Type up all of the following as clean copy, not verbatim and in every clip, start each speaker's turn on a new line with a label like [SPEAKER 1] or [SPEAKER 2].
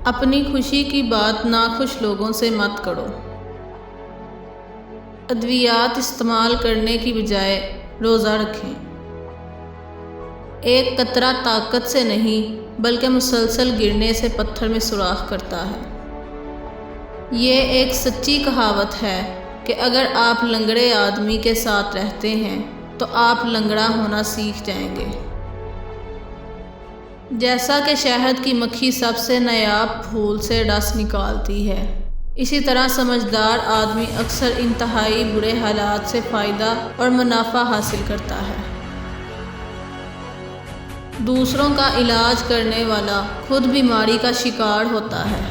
[SPEAKER 1] اپنی خوشی کی بات ناخوش لوگوں سے مت کرو۔ ادویات استعمال کرنے کی بجائے روزہ رکھیں۔ ایک قطرہ طاقت سے نہیں بلکہ مسلسل گرنے سے پتھر میں سوراخ کرتا ہے۔ یہ ایک سچی کہاوت ہے کہ اگر آپ لنگڑے آدمی کے ساتھ رہتے ہیں تو آپ لنگڑا ہونا سیکھ جائیں گے۔ جیسا کہ شہد کی مکھی سب سے نایاب پھول سے رس نکالتی ہے، اسی طرح سمجھدار آدمی اکثر انتہائی برے حالات سے فائدہ اور منافع حاصل کرتا ہے۔ دوسروں کا علاج کرنے والا خود بیماری کا شکار ہوتا ہے۔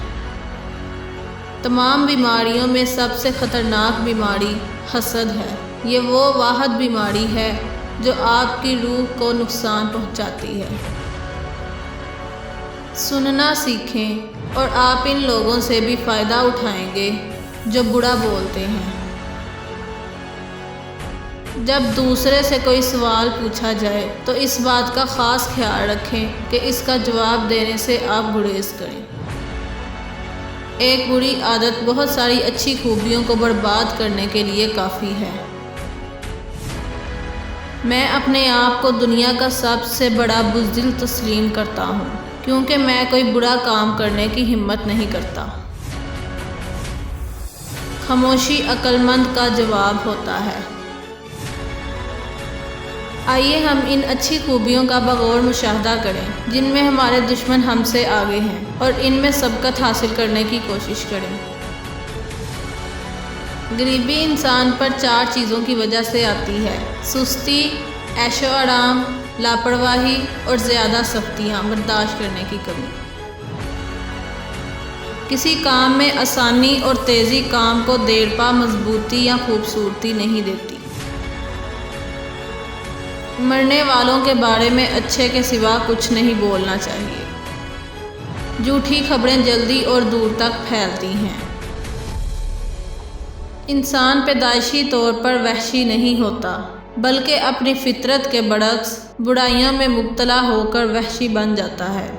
[SPEAKER 1] تمام بیماریوں میں سب سے خطرناک بیماری حسد ہے۔ یہ وہ واحد بیماری ہے جو آپ کی روح کو نقصان پہنچاتی ہے۔ سننا سیکھیں اور آپ ان لوگوں سے بھی فائدہ اٹھائیں گے جو برا بولتے ہیں۔ جب دوسرے سے کوئی سوال پوچھا جائے تو اس بات کا خاص خیال رکھیں کہ اس کا جواب دینے سے آپ گریز کریں۔ ایک بری عادت بہت ساری اچھی خوبیوں کو برباد کرنے کے لیے کافی ہے۔ میں اپنے آپ کو دنیا کا سب سے بڑا بزدل تسلیم کرتا ہوں کیونکہ میں کوئی برا کام کرنے کی ہمت نہیں کرتا۔ خاموشی عقل مند کا جواب ہوتا ہے۔ آئیے ہم ان اچھی خوبیوں کا بغور مشاہدہ کریں جن میں ہمارے دشمن ہم سے آگے ہیں اور ان میں سبقت حاصل کرنے کی کوشش کریں۔ غریبی انسان پر 4 چیزوں کی وجہ سے آتی ہے: سستی، عیش و آرام، لاپرواہی اور زیادہ سختیاں برداشت کرنے کی کمی۔ کسی کام میں آسانی اور تیزی کام کو دیرپا مضبوطی یا خوبصورتی نہیں دیتی۔ مرنے والوں کے بارے میں اچھے کے سوا کچھ نہیں بولنا چاہیے۔ جھوٹی خبریں جلدی اور دور تک پھیلتی ہیں۔ انسان پیدائشی طور پر وحشی نہیں ہوتا بلکہ اپنی فطرت کے برعکس برائیوں میں مبتلا ہو کر وحشی بن جاتا ہے۔